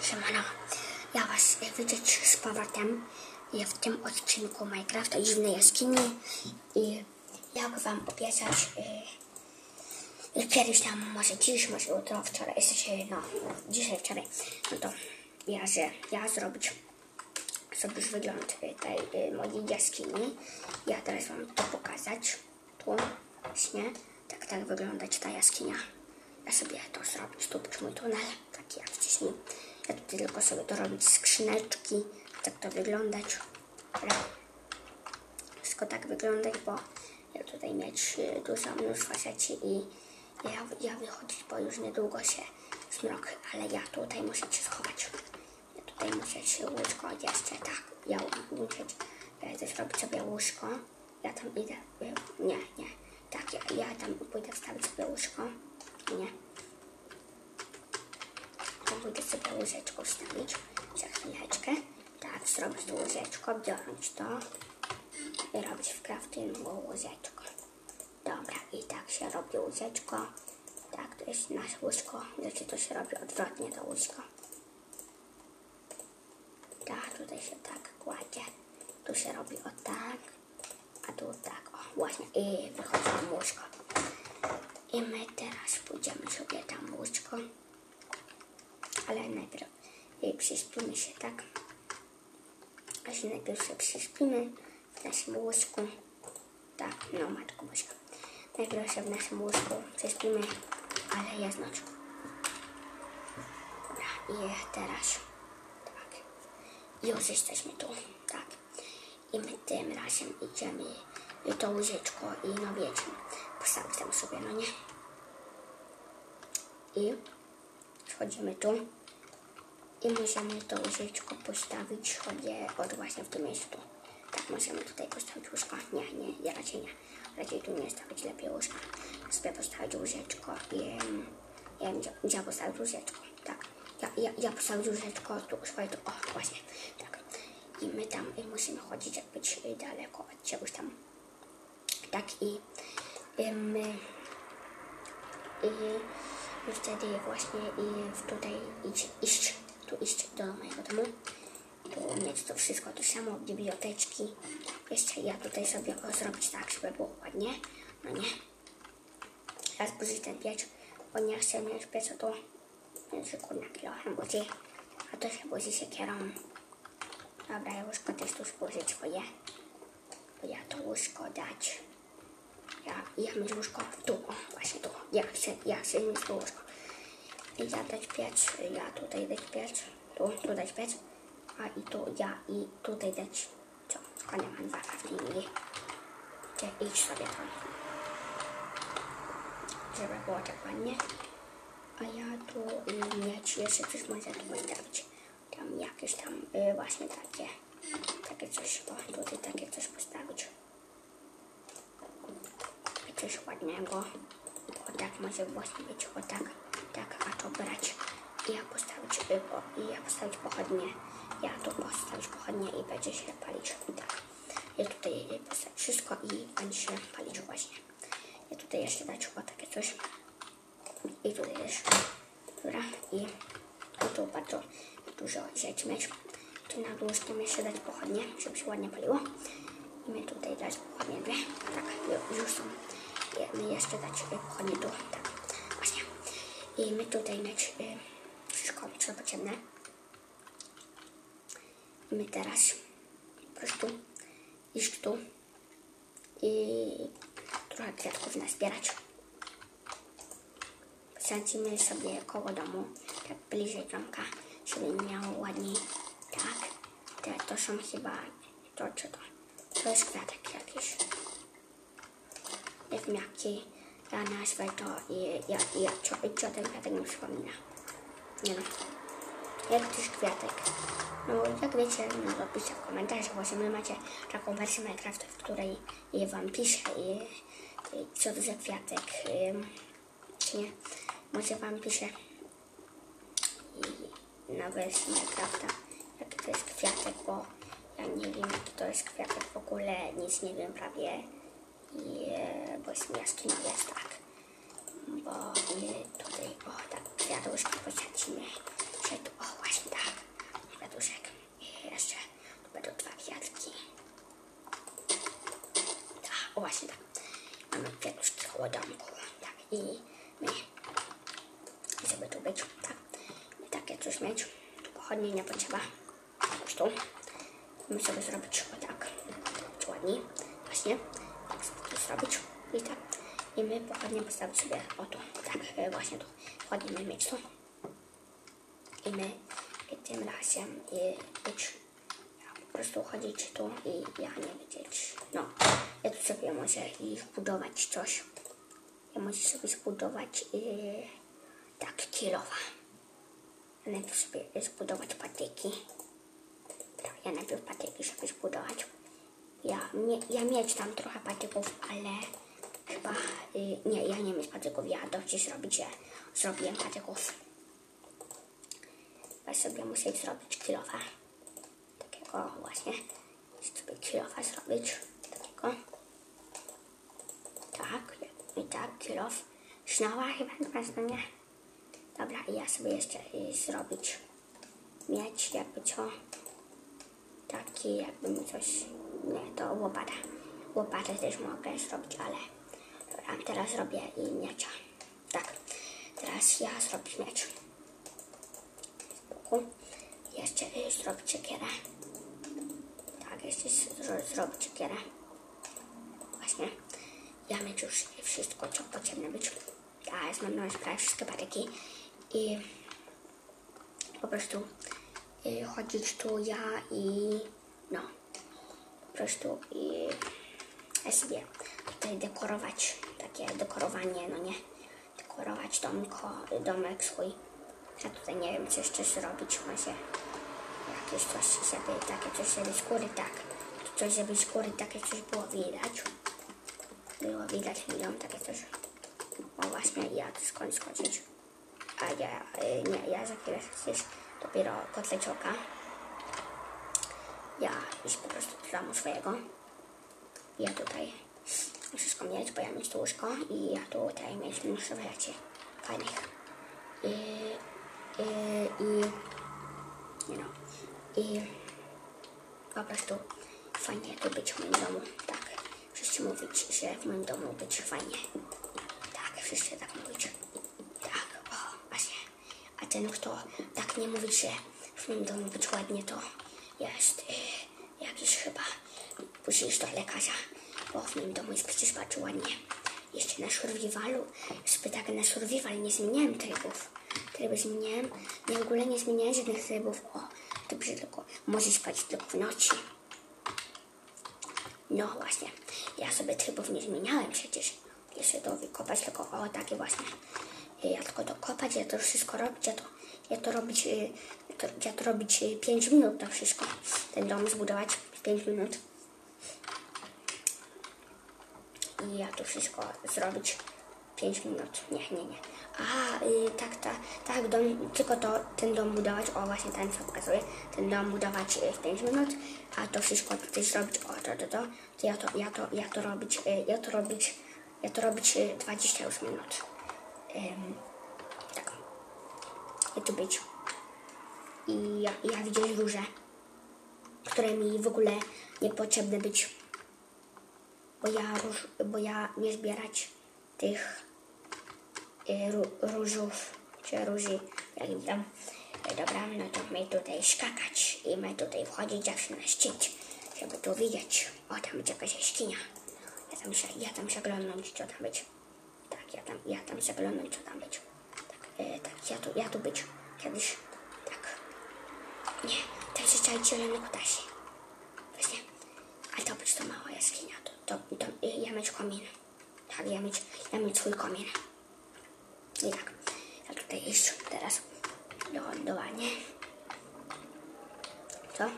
Siemano, ja was widzieć z powrotem w tym odcinku Minecrafta Dziwnej Jaskini i jak wam obiecać kiedyś tam, może dziś, może jutro, wczoraj, dzisiaj, wczoraj, no to ja zrobić wygląd tej mojej jaskini. Ja teraz wam to pokazać, tu właśnie, tak wyglądać ta jaskinia. Ja sobie to zrobić, tu być mój tunel, taki jak wcześniej. Ja tutaj tylko sobie dorobić skrzyneczki, tak to wyglądać. Wszystko tak wyglądać, bo ja tutaj mieć mnóstwo rzeczy i ja wychodzić, bo już niedługo się zmrok, ale ja tutaj muszę się schować. Ja tutaj muszę się łóżko jeszcze, tak, ja muszę zrobić sobie łóżko. Ja tam idę, nie, tak, ja tam pójdę wstawić sobie łóżko, nie. Pójdę sobie łóżeczko wstawić za chwileczkę. Tak, zrobić to łóżeczko, wziąć to i robić w craftingu łóżeczko. Dobra, i tak się robi łóżeczko. Tak, to jest nasze łóżko. Znaczy to się robi odwrotnie to łóżko. Tak, tutaj się tak kładzie. Tu się robi o tak, a tu tak, o właśnie. I wychodzi tam łóżko. I my teraz pójdziemy sobie tam łóżko. Ale najpierw przyspimy się, tak? Najpierw się przyspimy w naszym łóżku. Tak, no matko boska. Najpierw się w naszym łóżku przyspimy, ale jest noc. Dobra, i teraz, tak. Już jesteśmy tu, tak. I my tym razem idziemy i to łóżeczko i no wiecie, postawić tam sobie, no nie? I schodzimy tu i możemy to łóżeczko postawić sobie właśnie w tym miejscu. Tak, możemy tutaj postawić łóżko. Nie, raczej nie. Raczej tu nie stawić lepiej łóżka. Sobie postawić łóżeczko i ja wiem, gdzie postawić łóżeczko. Tak, ja postawić łóżeczko tu, swoje tu, o właśnie, tak. I my tam musimy chodzić, jak być daleko od czegoś tam. Tak, i wtedy właśnie tutaj iść do mojego domu, tu mieć to wszystko, to samo, biblioteczki. Jeszcze ja tutaj sobie zrobić tak, żeby było ładnie, no nie. Teraz zburzyć ten piec, bo nie chcę mieć pieca to na kilogram budzi, a to się budzi siekierą. Dobra, ja łóżko też tu zburzyć swoje, bo ja to łóżko dać. Ja mieć łóżko tu, o, właśnie tu, ja chcę mieć to łóżko. I ja dać piec, ja tutaj dać piec, tu dać piec, a i tu ja i tutaj dać, co, skąd mam dwa craftingi. Idź sobie tam, żeby było tak ładnie. A ja tu mieć jeszcze coś może tu postawić. Tam jakieś tam właśnie takie coś, o tutaj takie coś postawić. Coś ładnego, o tak może właśnie być, o tak, a to brać i ja postawić pochodnie, ja tu postawić pochodnie i będzie się palić, tak. Ja tutaj postawić wszystko i będzie się palić właśnie. Ja tutaj jeszcze dać o takie coś i tutaj też, dobra, i tu bardzo dużo rzeczy mieć. Tu nad łóżkiem jeszcze dać pochodnie, żeby się ładnie paliło. I my tutaj dać pochodnie dwie, tak, już są. I my jeszcze dać pochodnie tu, tak, właśnie. I my tutaj mieć wszystko, co potrzebne. I my teraz po prostu iść tu i trochę kwiatków nazbierać. Posadzimy sobie koło domu, tak bliżej domka, żeby miało ładniej, tak. To są chyba, to jest kwiatek jakiś. Nie wiem jaki, ja nazwę to i co ten kwiatek mi przypomina. Nie no, jakiś kwiatek. No jak wiecie, no to piszcie w komentarzach, właśnie wy macie taką wersję Minecrafta, w której wam piszę i co to za kwiatek, czy nie, może wam piszę na wersji Minecrafta, jaki to jest kwiatek, bo ja nie wiem jaki to jest kwiatek w ogóle, nic nie wiem prawie. Bo jest jaskinia, jest tak, bo tutaj, o tak, kwiatuszki posadzimy, że tu, o właśnie tak, po domku. Tak, i my żeby tu być, tak. I takie coś mieć. Pochodnie nie potrzeba. Już tu. My sobie zrobić o tak. Ładnie. Właśnie. Tak sobie to zrobić. I tak. I my pochodnie postawić sobie o tu. Tak, właśnie tu. Pochodnie mieć tu. I my tym razem być. Po prostu chodzić tu i ja nie wiedzieć. No, ja tu sobie może i zbudować coś. Ja może sobie zbudować tak kilowa. Ja najpierw sobie zbudować patyki. Tak, ja najpierw patyki sobie zbudować. Ja mieć tam trochę patyków, ale chyba nie, ja nie mieć patyków. Ja dobrze zrobić, że zrobiłem patyków. Ja sobie muszę zrobić kilowa. Takiego właśnie. Sobie kilofa zrobić. Takiego. Tak. I tak, kilof. Sznała chyba na nie. Dobra, i ja sobie jeszcze zrobić. Mieć jakby co. Taki jakby mi coś. Nie, to łopata. Łopatę też mogę zrobić, ale. Dobra, teraz robię i miecza. Tak. Teraz ja zrobię miecz. Jeszcze zrobić siekierę. Tak, jeszcze zrobić siekierę. Właśnie. Ja mieć już wszystko, co potrzebne być. Ja zmarnowałem prawie wszystkie patyki. I po prostu chodzić tu ja i no. Po prostu ja sobie tutaj dekorować. Takie dekorowanie, no nie. Dekorować domek swój. Ja tutaj nie wiem, co jeszcze zrobić. Może jakieś coś, żeby takie coś, żeby z góry, tak. Coś, żeby z góry takie coś było widać. Było widać milion, takie coś. O właśnie, ja tu skąd skoczyć. A ja za chwilę gdzieś dopiero kotlecioka. Ja już po prostu do domu swojego. Ja tutaj wszystko mieć, bo ja mieć tu łóżko i ja tutaj mieć mnóstwo rzeczy fajnych. I po prostu fajnie tu być w moim domu, tak. Wszyscy mówić, że w moim domu być fajnie. Tak, wszyscy tak mówić. Tak, o, właśnie. A ten, kto tak nie mówi, że w moim domu być ładnie, to jest jakiś chyba później do lekarza, bo w moim domu jest przecież bardzo ładnie. Jeszcze na survivalu, sobie tak na survival nie zmieniałem trybów. Tryby zmieniałem, ja w ogóle nie zmieniałem żadnych trybów. O, dobrze, tylko może spać tylko w nocy. No właśnie, ja sobie trybów nie zmieniałem przecież. Jeszcze to wykopać, tylko o takie właśnie. Ja tylko to kopać, ja to wszystko robić, ja to robić 5 minut to wszystko. Ten dom zbudować w 5 minut. I ja to wszystko zrobić 5 minut. Nie. Aha, tak, tylko ten dom budować, o właśnie ten co pokazuję, ten dom budować w 5 minut, a to wszystko tutaj zrobić, o to ja to robić 20 już minut. Tak. I tu być. I ja widzę róże, które mi w ogóle niepotrzebne być, bo ja nie zbierać tych różów, czy róży, jak tam. Dobra, no to my tutaj skakać i my tutaj wchodzić zawsze na szczyt, żeby tu widzieć. O, tam będzie jakaś jaskinia. Ja tam zaglądnąć, co tam być. Tak, ja tam zaglądnąć, co tam być. Tak, ja tu być. Kiedyś, tak. Nie, to jest czaj zielony kutasie. Właśnie, ale to być to mała jaskinia. To ja mieć komin. Tak, ja mieć swój komin. I tak, ja tutaj iść teraz do lądowania. Co?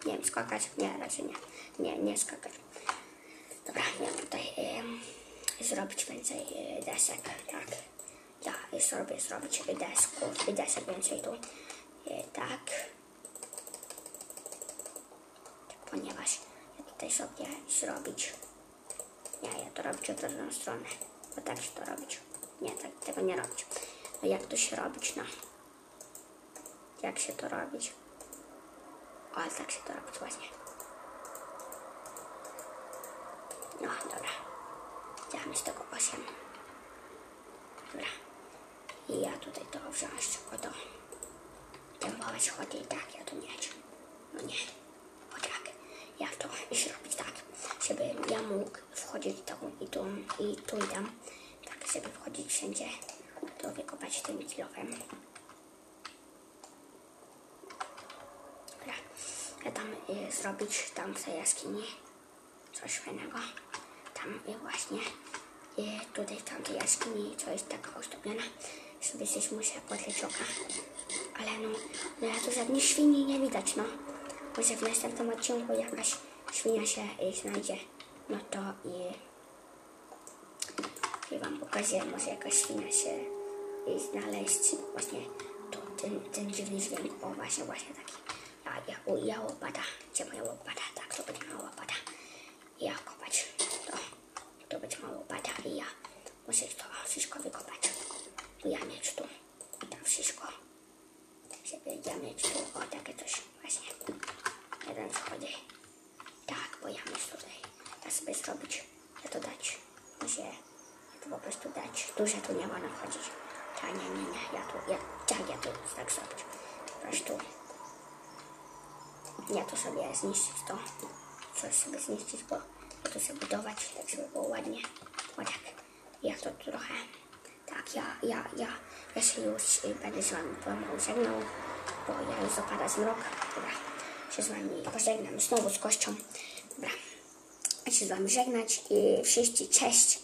Nie wiem, skakać? Nie, raczej nie skakać. Dobra, ja tutaj zrobić więcej desek, tak. Ja sobie zrobić desek więcej tu. Tak. Ponieważ ja tutaj sobie zrobić. Ja to robić od drugą stronę. Bo tak się to robić. Nie, tak tego nie robić. No jak to się robić, no. Jak się to robić? O, ale tak się to robić właśnie. No, dobra. Działamy z tego 8. Dobra. I ja tutaj to wziąć, o to. Tempować chodzi i tak, ja to mieć. No nie. O tak. Ja to iść robić tak, żeby ja mógł wchodzić i tu i tam. Tak, żeby wchodzić wszędzie. To wykopać tym kilofem. Dobra. Ja tam zrobić tam w tej jaskini coś fajnego. Tam właśnie tutaj w tamtej jaskini coś taka ozdobiona, sobie coś muszę podleć oka. Ale no ja tu żadnych świni nie widać, no. Może w następnym odcinku jakaś świnia się znajdzie. No to i wam pokażę, może jakaś świnia się znaleźć. Właśnie to, ten dziwny dźwięk, o właśnie taki. Ja łopata, gdzie moja łopata? Tak, to będzie mała łopata. I ja kopać. To będzie mała łopata i ja muszę to wszystko wykopać. Tu ja mieć tu. To wszystko. Żeby ja mieć tu, o takie coś właśnie. Jeden wchodzi. Tak, bo ja mieć tutaj. Ja sobie zrobić. Ja to dać. Muszę to po prostu dać. Duże tu nie wolno wchodzić. Tak, nie. Ja to tak zrobić. Po prostu. Ja to sobie zniszczyć to. Coś sobie zniszczyć, bo ja to sobie budować, tak żeby było ładnie. O tak. Ja to trochę. Tak, ja się już będę z wami pomału żegnał, bo ja już zapada zmrok. Dobra, się z wami pożegnam znowu z Kością. Dobra, ja się z wami żegnać i wszyscy cześć.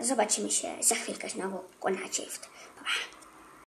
Zobaczymy się za chwilkę znowu. Good night, Pa, pa.